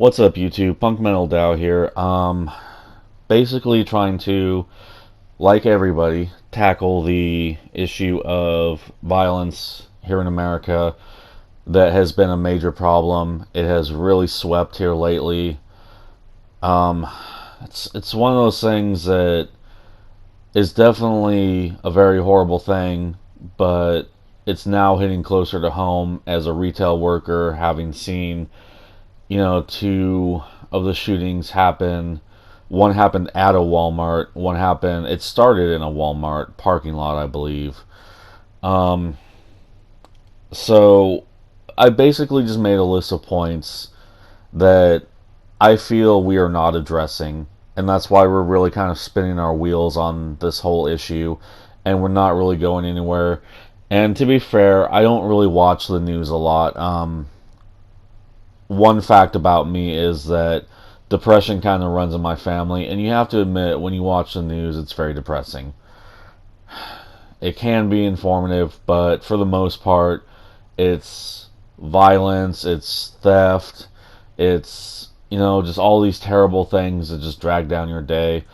What's up, YouTube? Punk Metal Dow here. Basically trying to, like everybody, tackle the issue of violence here in America that has been a major problem. It has really swept here lately. Um, it's one of those things that is definitely a very horrible thing, but it's now hitting closer to home as a retail worker, having seen two of the shootings happen. One happened at a Walmart. It started in a Walmart parking lot, I believe. Um, so I basically just made a list of points that I feel we are not addressing. And that's why we're really kind of spinning our wheels on this whole issue. And we're not really going anywhere. And to be fair, I don't really watch the news a lot. One fact about me is that depression kind of runs in my family, and you have to admit, when you watch the news, it's very depressing. It can be informative, but for the most part, it's violence, it's theft, it's, just all these terrible things that just drag down your day.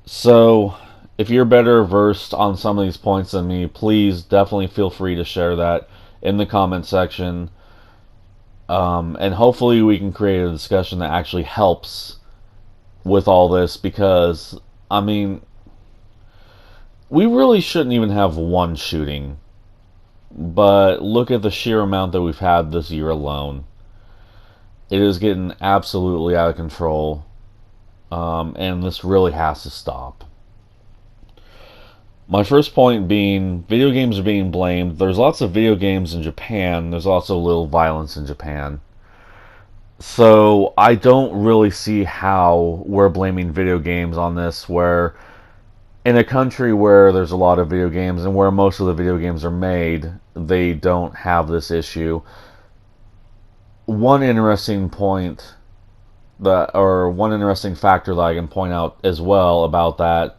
So, if you're better versed on some of these points than me, please definitely feel free to share that in the comment section. And hopefully we can create a discussion that actually helps with all this because, I mean, we really shouldn't even have one shooting. But look at the sheer amount that we've had this year alone. It is getting absolutely out of control. And this really has to stop. My first point being, video games are being blamed. There's lots of video games in Japan. There's also little violence in Japan. So I don't really see how we're blaming video games on this, where in a country where there's a lot of video games and where most of the video games are made, they don't have this issue. One interesting factor that I can point out as well about that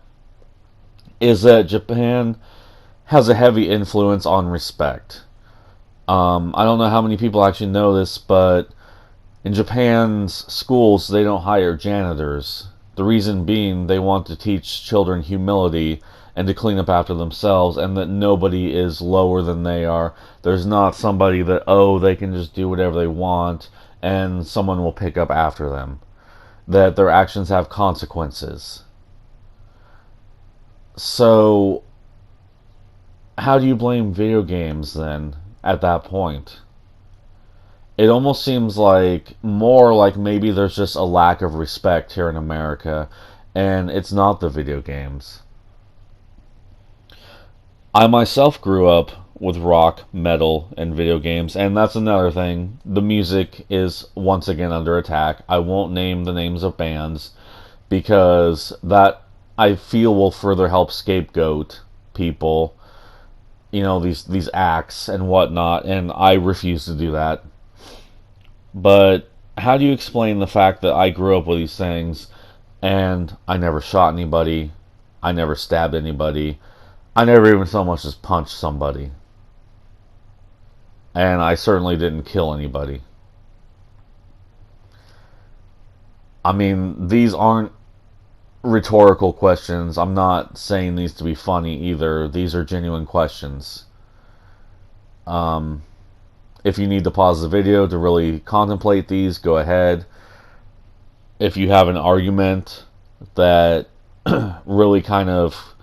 is that Japan has a heavy influence on respect. I don't know how many people actually know this, but in Japan's schools, they don't hire janitors. The reason being, they want to teach children humility and to clean up after themselves, and that nobody is lower than they are. There's not somebody that, they can just do whatever they want and someone will pick up after them. That their actions have consequences. So, how do you blame video games then at that point? It almost seems like more like maybe there's just a lack of respect here in America, and it's not the video games. I myself grew up with rock, metal, and video games, and that's another thing. The music is once again under attack. I won't name the names of bands because that I feel will further help scapegoat people, these acts and whatnot, and I refuse to do that. But how do you explain the fact that I grew up with these things and I never shot anybody, I never stabbed anybody, I never even so much as punched somebody, and I certainly didn't kill anybody? I mean, these aren't rhetorical questions. I'm not saying these to be funny either. These are genuine questions. If you need to pause the video to really contemplate these, go ahead. If you have an argument that really kind of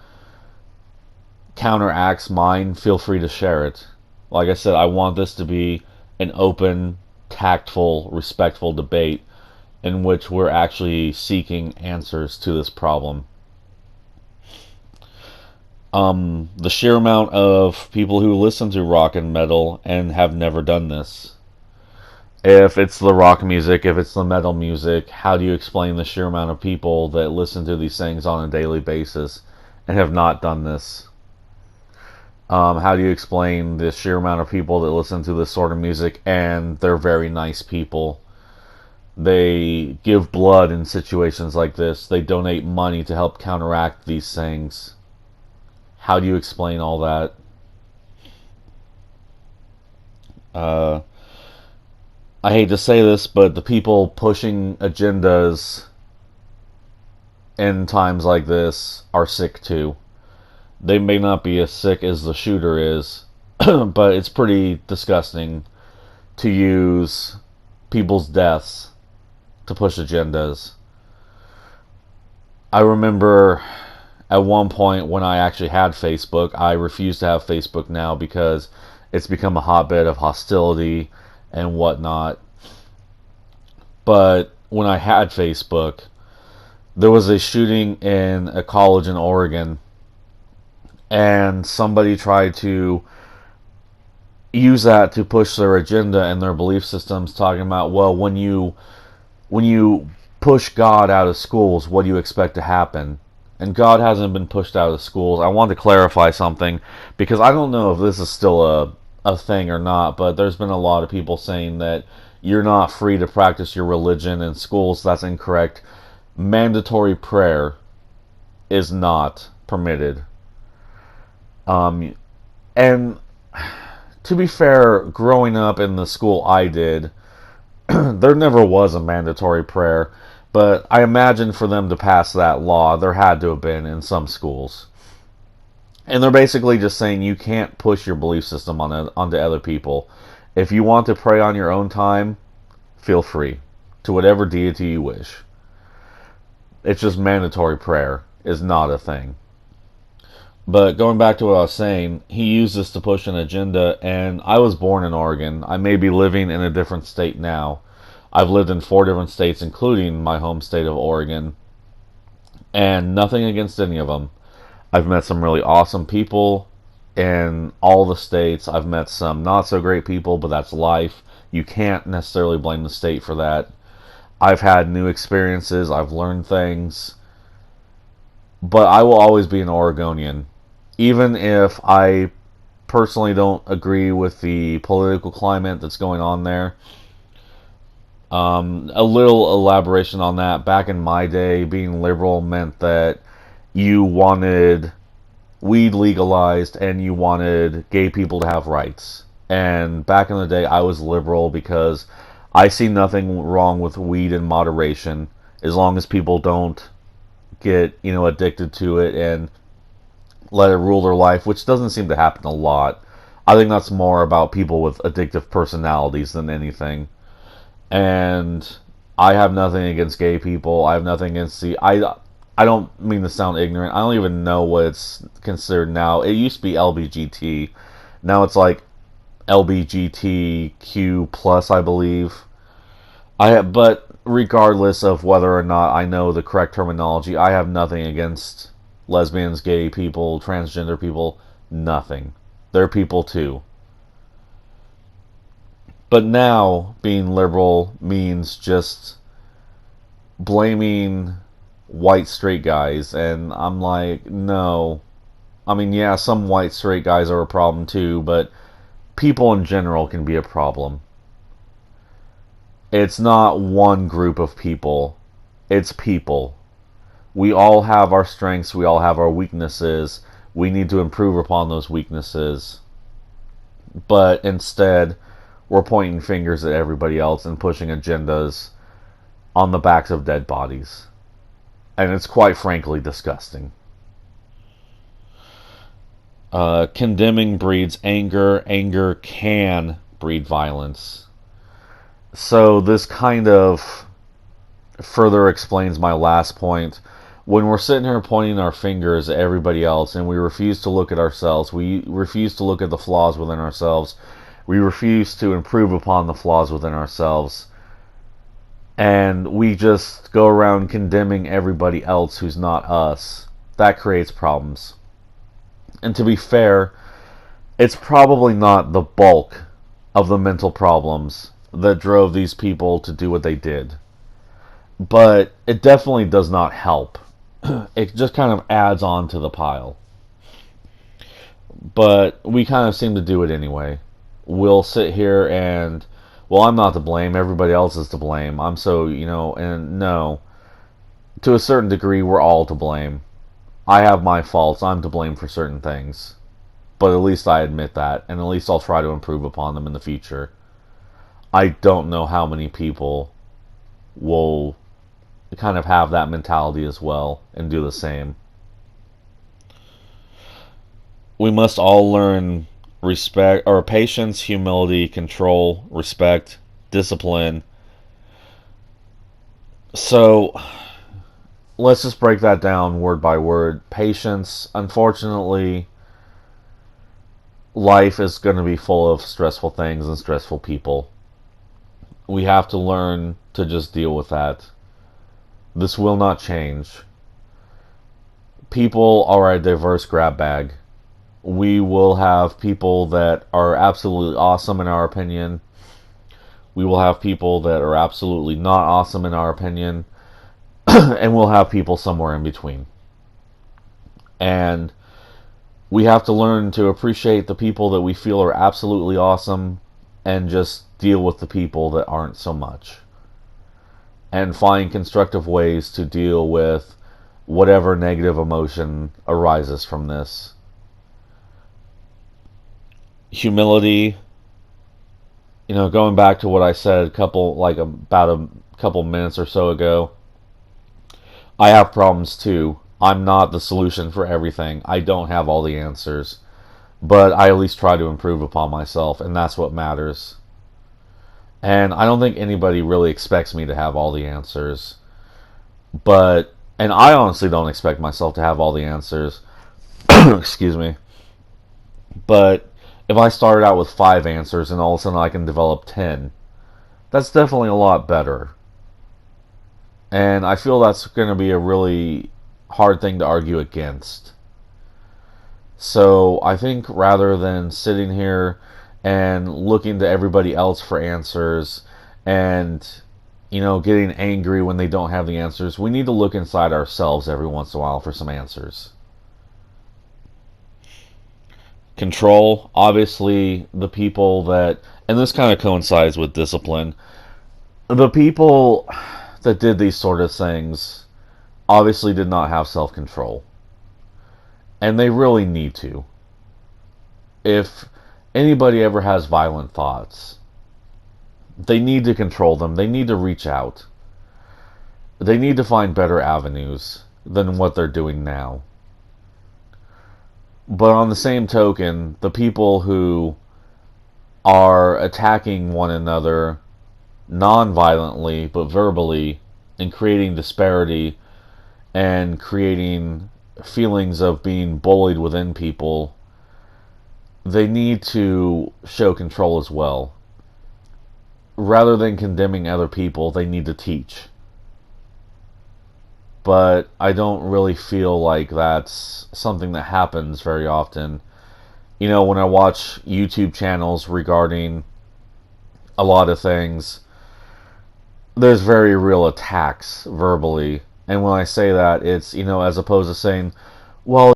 counteracts mine, feel free to share it. Like I said, I want this to be an open, tactful, respectful debate in which we're actually seeking answers to this problem. The sheer amount of people who listen to rock and metal and have never done this. If it's the rock music, if it's the metal music, how do you explain the sheer amount of people that listen to these things on a daily basis and have not done this? How do you explain the sheer amount of people that listen to this sort of music and they're very nice people? They give blood in situations like this. They donate money to help counteract these things. How do you explain all that? I hate to say this, but the people pushing agendas in times like this are sick too. They may not be as sick as the shooter is, but it's pretty disgusting to use people's deaths to push agendas. I remember at one point when I actually had Facebook, I refuse to have Facebook now because it's become a hotbed of hostility and whatnot. But when I had Facebook, there was a shooting in a college in Oregon, and somebody tried to use that to push their agenda and their belief systems, talking about, well, when you push God out of schools, what do you expect to happen? And God hasn't been pushed out of schools. I want to clarify something because I don't know if this is still a thing or not, but there's been a lot of people saying that you're not free to practice your religion in schools. That's incorrect. Mandatory prayer is not permitted. And to be fair, growing up in the school I did, there never was a mandatory prayer, but I imagine for them to pass that law, there had to have been in some schools. And they're basically just saying you can't push your belief system onto other people. If you want to pray on your own time, feel free to whatever deity you wish. It's just mandatory prayer is not a thing. But going back to what I was saying, he used this to push an agenda, and I was born in Oregon. I may be living in a different state now. I've lived in 4 different states, including my home state of Oregon, and nothing against any of them. I've met some really awesome people in all the states. I've met some not so great people, but that's life. You can't necessarily blame the state for that. I've had new experiences. I've learned things. But I will always be an Oregonian. Even if I personally don't agree with the political climate that's going on there. A little elaboration on that. Back in my day, being liberal meant that you wanted weed legalized and you wanted gay people to have rights. And back in the day, I was liberal because I see nothing wrong with weed in moderation as long as people don't get, addicted to it and let it rule their life, which doesn't seem to happen a lot. I think that's more about people with addictive personalities than anything. And I have nothing against gay people. I have nothing against I don't mean to sound ignorant. I don't even know what it's considered now. It used to be LBGT. Now it's like LBGTQ plus, I believe. But regardless of whether or not I know the correct terminology, I have nothing against lesbians, gay people, transgender people. Nothing. They're people too. But now, being liberal means just blaming white straight guys, and I'm like, no. I mean, yeah, some white straight guys are a problem too, but people in general can be a problem. It's not one group of people. It's people. We all have our strengths. We all have our weaknesses. We need to improve upon those weaknesses. But instead, we're pointing fingers at everybody else and pushing agendas on the backs of dead bodies. And it's quite frankly disgusting. Condemning breeds anger. Anger can breed violence. So this kind of further explains my last point. When we're sitting here pointing our fingers at everybody else and we refuse to look at ourselves, we refuse to look at the flaws within ourselves, we refuse to improve upon the flaws within ourselves, and we just go around condemning everybody else who's not us, that creates problems. And to be fair, it's probably not the bulk of the mental problems that drove these people to do what they did. But it definitely does not help. It just kind of adds on to the pile. But we kind of seem to do it anyway. We'll sit here and, well, I'm not to blame, everybody else is to blame. I'm so, and no. To a certain degree, we're all to blame. I have my faults, I'm to blame for certain things. But at least I admit that, and at least I'll try to improve upon them in the future. I don't know how many people will kind of have that mentality as well and do the same. We must all learn respect or patience, humility, control, respect, discipline. So let's just break that down word by word. Patience, unfortunately, life is going to be full of stressful things and stressful people. We have to learn to just deal with that. This will not change. People are a diverse grab bag. We will have people that are absolutely awesome in our opinion. We will have people that are absolutely not awesome in our opinion. And we'll have people somewhere in between. And we have to learn to appreciate the people that we feel are absolutely awesome and just deal with the people that aren't so much. And find constructive ways to deal with whatever negative emotion arises from this. Humility, going back to what I said about a couple minutes or so ago, I have problems too. I'm not the solution for everything. I don't have all the answers. But I at least try to improve upon myself, and that's what matters. And I don't think anybody really expects me to have all the answers. And I honestly don't expect myself to have all the answers. Excuse me. But if I started out with 5 answers and all of a sudden I can develop 10, that's definitely a lot better. And I feel that's going to be a really hard thing to argue against. So I think rather than sitting here and looking to everybody else for answers and, getting angry when they don't have the answers, we need to look inside ourselves every once in a while for some answers. Control, obviously, the people that, and this kind of coincides with discipline, the people that did these sort of things obviously did not have self-control. And they really need to. If anybody ever has violent thoughts, they need to control them. They need to reach out. They need to find better avenues than what they're doing now. But on the same token, the people who are attacking one another non-violently but verbally and creating disparity and creating feelings of being bullied within people, they need to show control as well. Rather than condemning other people, they need to teach. But I don't really feel like that's something that happens very often. When I watch YouTube channels regarding a lot of things, there's very real attacks verbally. And when I say that, it's, as opposed to saying, well,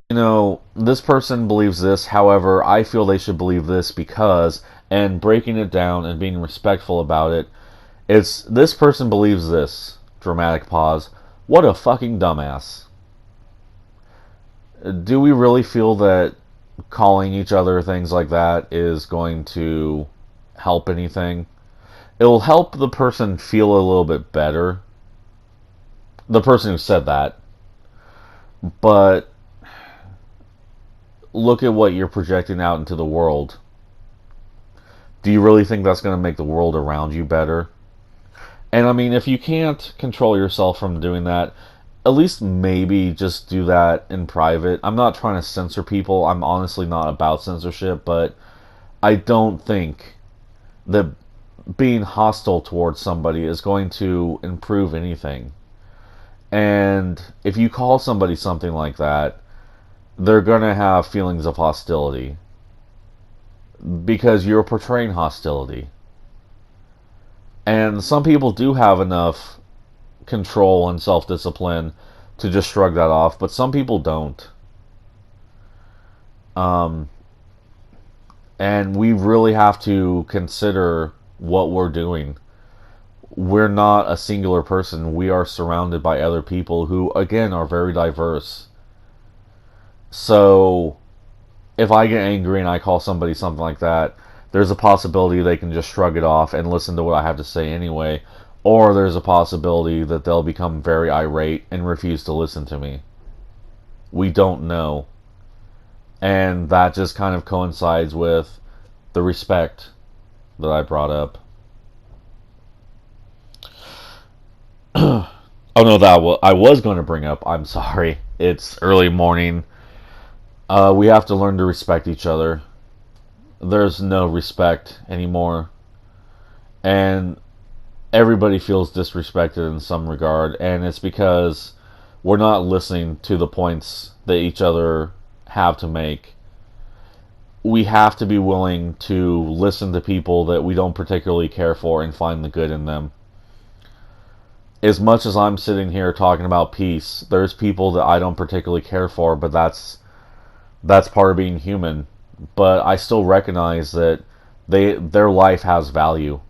this person believes this, however, I feel they should believe this because, and breaking it down and being respectful about it, it's, this person believes this, dramatic pause, what a fucking dumbass. Do we really feel that calling each other things like that is going to help anything? It'll help the person feel a little bit better, the person who said that, but look at what you're projecting out into the world. Do you really think that's going to make the world around you better? And I mean, if you can't control yourself from doing that, at least maybe just do that in private. I'm not trying to censor people. I'm honestly not about censorship, but I don't think that being hostile towards somebody is going to improve anything. And if you call somebody something like that, they're going to have feelings of hostility because you're portraying hostility. And some people do have enough control and self-discipline to just shrug that off, but some people don't. And we really have to consider what we're doing. We're not a singular person. We are surrounded by other people who, again, are very diverse. So, if I get angry and I call somebody something like that, there's a possibility they can just shrug it off and listen to what I have to say anyway, or there's a possibility that they'll become very irate and refuse to listen to me. We don't know. And that just kind of coincides with the respect that I brought up. Oh no, I was going to bring up. I'm sorry. It's early morning. We have to learn to respect each other. There's no respect anymore. And everybody feels disrespected in some regard. And it's because we're not listening to the points that each other have to make. We have to be willing to listen to people that we don't particularly care for and find the good in them. As much as I'm sitting here talking about peace, there's people that I don't particularly care for, but that's part of being human. But I still recognize that their life has value.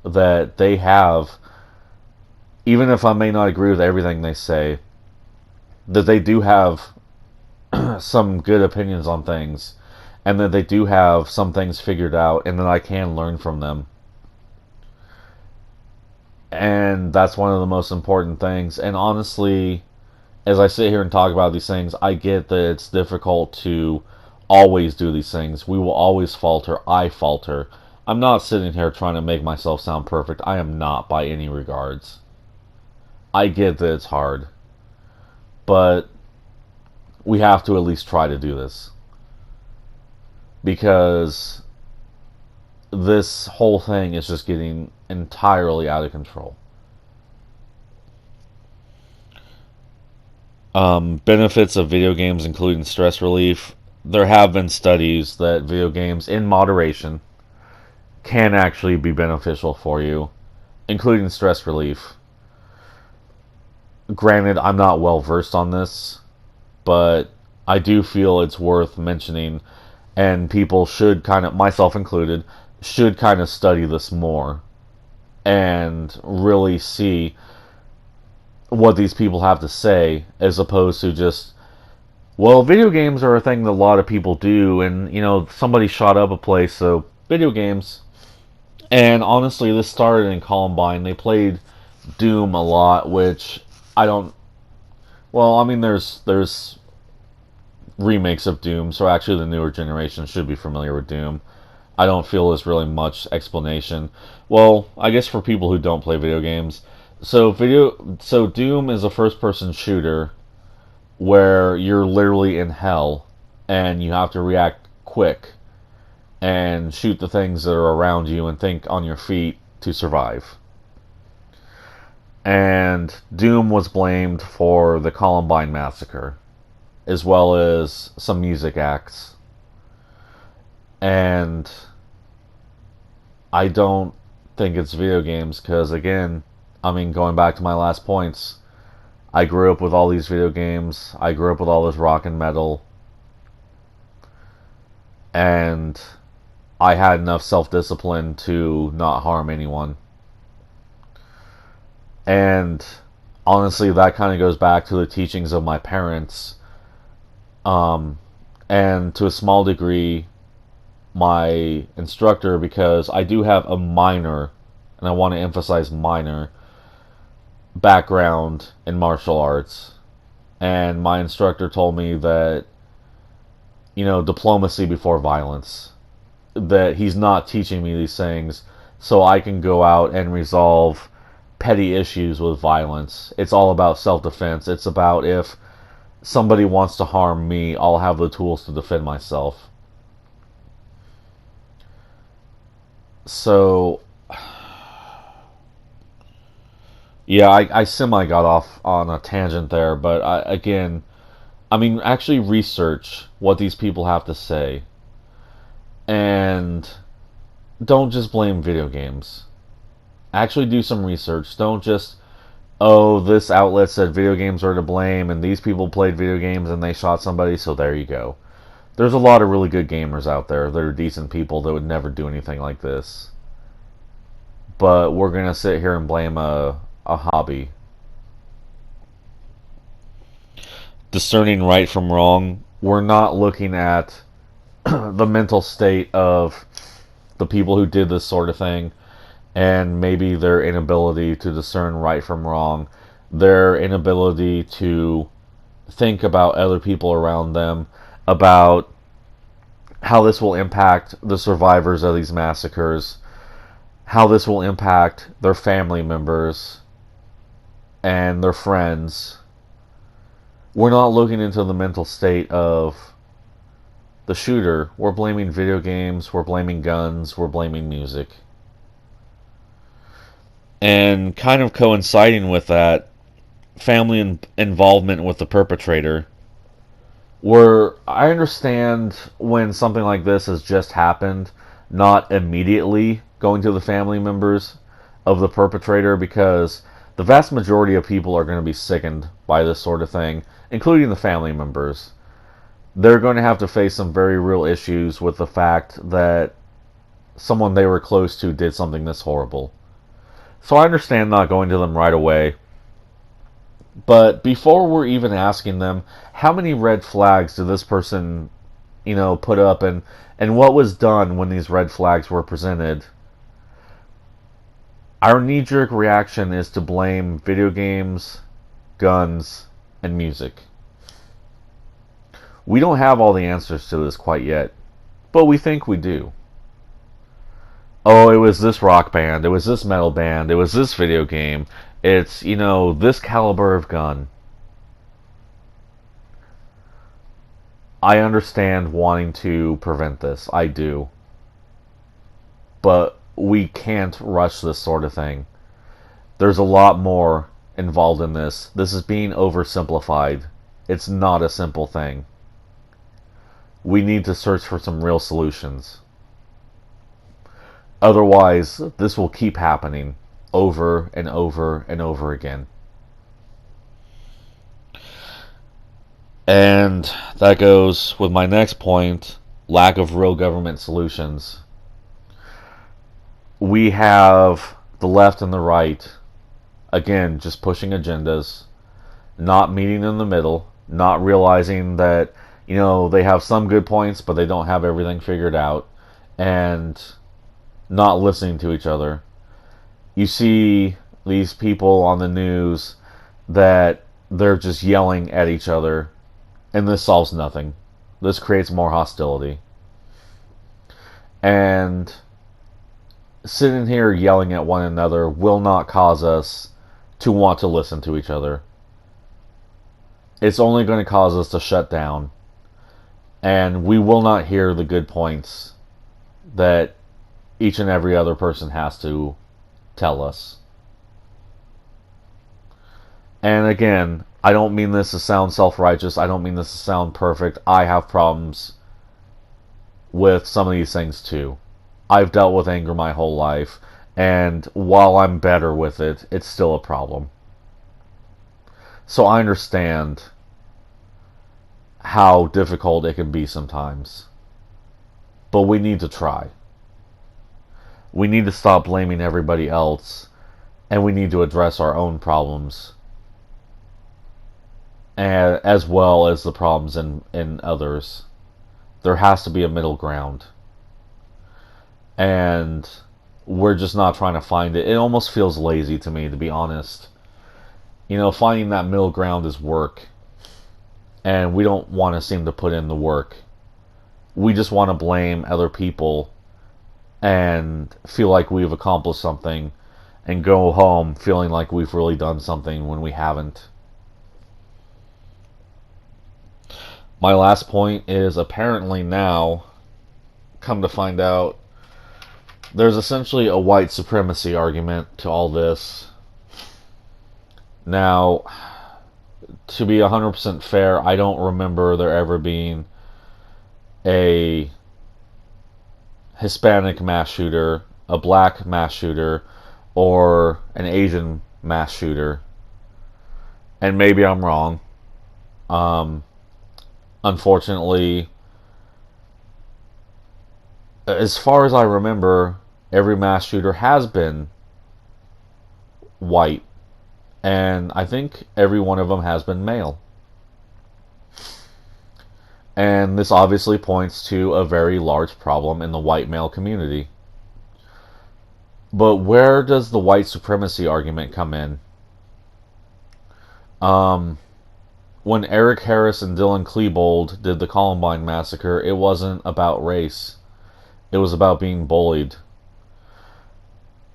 That they have, even if I may not agree with everything they say, that they do have some good opinions on things, and that they do have some things figured out, and that I can learn from them. And that's one of the most important things. And honestly, as I sit here and talk about these things, I get that it's difficult to always do these things. We will always falter. I falter. I'm not sitting here trying to make myself sound perfect. I am not by any regards. I get that it's hard. But we have to at least try to do this. Because this whole thing is just getting entirely out of control. Benefits of video games, including stress relief. There have been studies that video games, in moderation, can actually be beneficial for you, including stress relief. Granted, I'm not well versed on this, but I do feel it's worth mentioning, and people should kind of, myself included, should kind of study this more and really see what these people have to say, as opposed to just, well, video games are a thing that a lot of people do, and, somebody shot up a place, so video games. And honestly, this started in Columbine. They played Doom a lot, which I don't, well, I mean, there's remakes of Doom, so actually the newer generation should be familiar with Doom. I don't feel there's really much explanation. Well, I guess for people who don't play video games. So Doom is a first-person shooter where you're literally in hell and you have to react quick and shoot the things that are around you and think on your feet to survive. And Doom was blamed for the Columbine massacre, as well as some music acts. And I don't think it's video games, because again, going back to my last points, I grew up with all these video games, I grew up with all this rock and metal, and I had enough self-discipline to not harm anyone. And honestly, that kind of goes back to the teachings of my parents, and to a small degree, my instructor, because I do have a minor, and I want to emphasize minor, background in martial arts. And my instructor told me that, diplomacy before violence. That he's not teaching me these things so I can go out and resolve petty issues with violence. It's all about self-defense. It's about, if somebody wants to harm me, I'll have the tools to defend myself. So, yeah, I semi got off on a tangent there, but actually research what these people have to say. And don't just blame video games. Actually do some research. Don't just, oh, this outlet said video games are to blame, and these people played video games and they shot somebody, so there you go. There's a lot of really good gamers out there that are decent people that would never do anything like this. But we're going to sit here and blame a hobby. Discerning right from wrong, we're not looking at the mental state of the people who did this sort of thing, and maybe their inability to discern right from wrong, their inability to think about other people around them, about how this will impact the survivors of these massacres, how this will impact their family members and their friends. We're not looking into the mental state of the shooter. We're blaming video games, we're blaming guns, we're blaming music. And kind of coinciding with that, family involvement with the perpetrator. Where I understand when something like this has just happened, not immediately going to the family members of the perpetrator, because the vast majority of people are going to be sickened by this sort of thing, including the family members. They're going to have to face some very real issues with the fact that someone they were close to did something this horrible. So I understand not going to them right away. But before we're even asking them, how many red flags did this person, put up, and what was done when these red flags were presented? Our knee-jerk reaction is to blame video games, guns, and music. We don't have all the answers to this quite yet, but we think we do. Oh, it was this rock band, it was this metal band, it was this video game, it's, this caliber of gun. I understand wanting to prevent this, I do. But we can't rush this sort of thing. There's a lot more involved in this. This is being oversimplified. It's not a simple thing. We need to search for some real solutions. Otherwise, this will keep happening over and over and over again. And that goes with my next point, lack of real government solutions. We have the left and the right, again, just pushing agendas, not meeting in the middle, not realizing that, they have some good points, but they don't have everything figured out, and not listening to each other. You see these people on the news that they're just yelling at each other, and this solves nothing. This creates more hostility. And sitting here yelling at one another will not cause us to want to listen to each other. It's only going to cause us to shut down. And we will not hear the good points that each and every other person has to tell us. And again, I don't mean this to sound self-righteous. I don't mean this to sound perfect. I have problems with some of these things too. I've dealt with anger my whole life, and while I'm better with it, it's still a problem. So I understand how difficult it can be sometimes. But we need to try. We need to stop blaming everybody else, and we need to address our own problems, and as well as the problems in others. There has to be a middle ground. And we're just not trying to find it. It almost feels lazy to me, to be honest. Finding that middle ground is work. And we don't want to seem to put in the work. We just want to blame other people and feel like we've accomplished something and go home feeling like we've really done something when we haven't. My last point is, apparently now, come to find out, there's essentially a white supremacy argument to all this. Now, to be 100% fair, I don't remember there ever being a Hispanic mass shooter, a black mass shooter, or an Asian mass shooter. And maybe I'm wrong. Unfortunately, as far as I remember, every mass shooter has been white. And I think every one of them has been male. And this obviously points to a very large problem in the white male community. But where does the white supremacy argument come in? Um, when Eric Harris and Dylan Klebold did the Columbine massacre, it wasn't about race. It was about being bullied.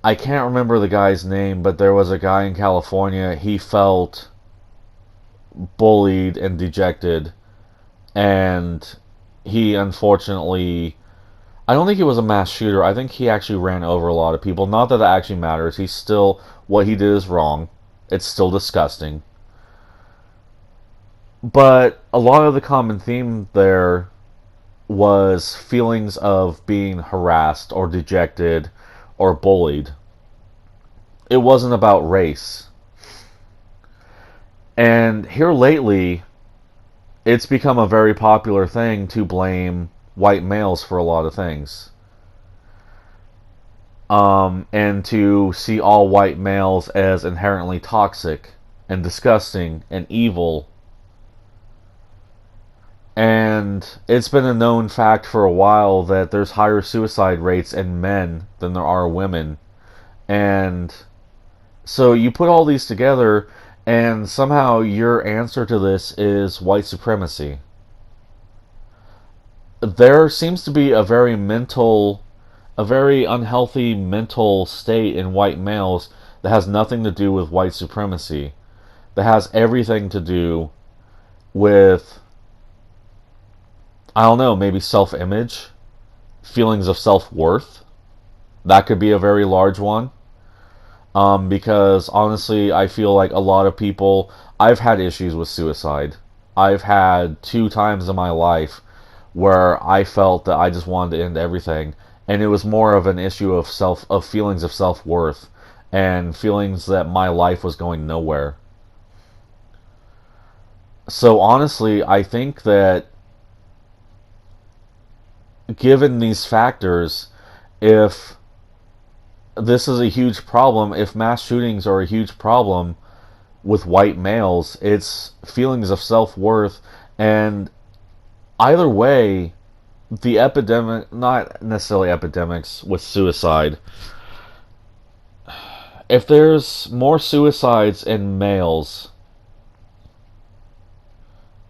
I can't remember the guy's name, but there was a guy in California. He felt bullied and dejected, and he unfortunately, I don't think he was a mass shooter. I think he actually ran over a lot of people. Not that that actually matters. He's still, what he did is wrong. It's still disgusting. But a lot of the common theme there was feelings of being harassed or dejected or bullied. It wasn't about race. And here lately, it's become a very popular thing to blame white males for a lot of things. And to see all white males as inherently toxic and disgusting and evil. And it's been a known fact for a while that there's higher suicide rates in men than there are women. And so you put all these together, and somehow your answer to this is white supremacy. There seems to be a very unhealthy mental state in white males that has nothing to do with white supremacy. That has everything to do with, I don't know, maybe self-image, feelings of self-worth. That could be a very large one. Because honestly, I feel like a lot of people, I've had issues with suicide. I've had 2 times in my life where I felt that I just wanted to end everything, and it was more of an issue of feelings of self-worth and feelings that my life was going nowhere. So honestly, I think that given these factors, if this is a huge problem, if mass shootings are a huge problem with white males, it's feelings of self-worth. And either way, the epidemic, not necessarily epidemics with suicide, if there's more suicides in males,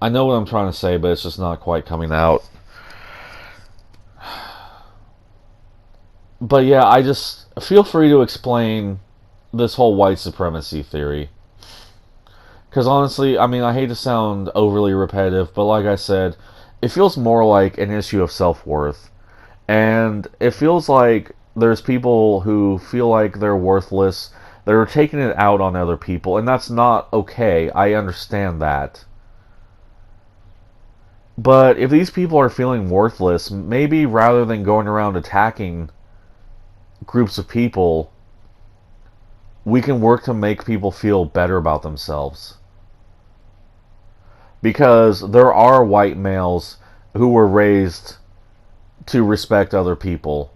I know what I'm trying to say, but it's just not quite coming out. But yeah, I just feel free to explain this whole white supremacy theory. Because honestly, I mean, I hate to sound overly repetitive, but like I said, it feels more like an issue of self-worth. And it feels like there's people who feel like they're worthless, that are taking it out on other people, and that's not okay. I understand that. But if these people are feeling worthless, maybe rather than going around attacking groups of people, we can work to make people feel better about themselves. Because there are white males who were raised to respect other people.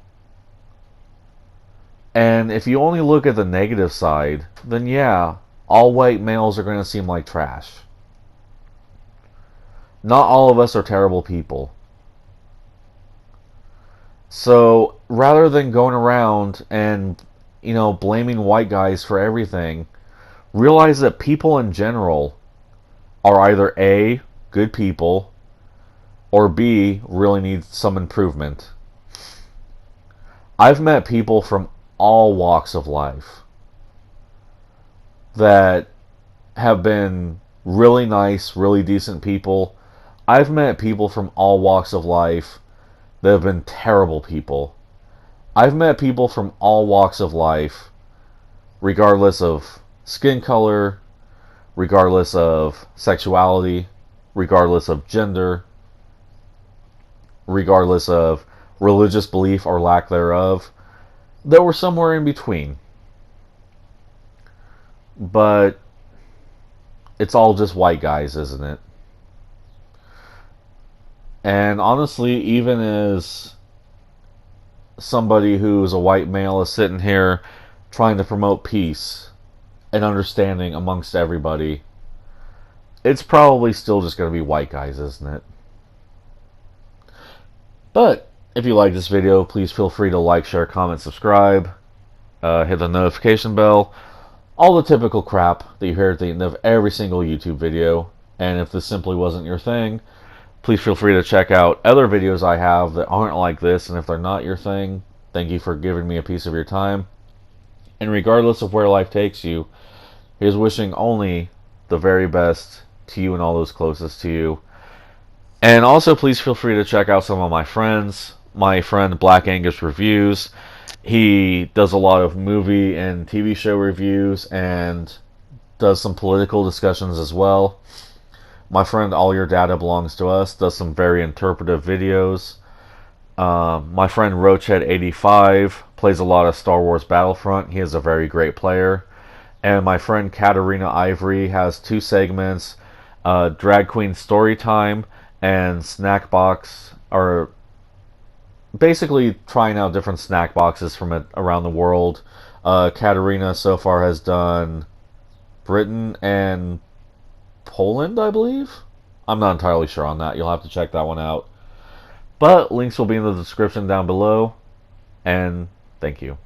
And if you only look at the negative side, then yeah, all white males are going to seem like trash. Not all of us are terrible people. So rather than going around and, blaming white guys for everything, realize that people in general are either A, good people, or B, really need some improvement. I've met people from all walks of life that have been really nice, really decent people. I've met people from all walks of life that have been terrible people. I've met people from all walks of life, regardless of skin color, regardless of sexuality, regardless of gender, regardless of religious belief or lack thereof, that were somewhere in between. But it's all just white guys, isn't it? And honestly, even as somebody who's a white male is sitting here trying to promote peace and understanding amongst everybody, it's probably still just going to be white guys, isn't it? But if you like this video, please feel free to like, share, comment, subscribe. hit the notification bell, all the typical crap that you hear at the end of every single YouTube video. And if this simply wasn't your thing, please feel free to check out other videos I have that aren't like this. And if they're not your thing, thank you for giving me a piece of your time. And regardless of where life takes you, here's wishing only the very best to you and all those closest to you. And also, please feel free to check out some of my friends. My friend Black Angus Reviews. He does a lot of movie and TV show reviews and does some political discussions as well. My friend All Your Data Belongs to Us does some very interpretive videos. My friend Roachhead85 plays a lot of Star Wars Battlefront. He is a very great player. And my friend Katarina Ivory has 2 segments, Drag Queen Storytime and Snack Box, or basically trying out different snack boxes from around the world. Katarina so far has done Britain and Poland, I believe. I'm not entirely sure on that. You'll have to check that one out. But links will be in the description down below. And thank you.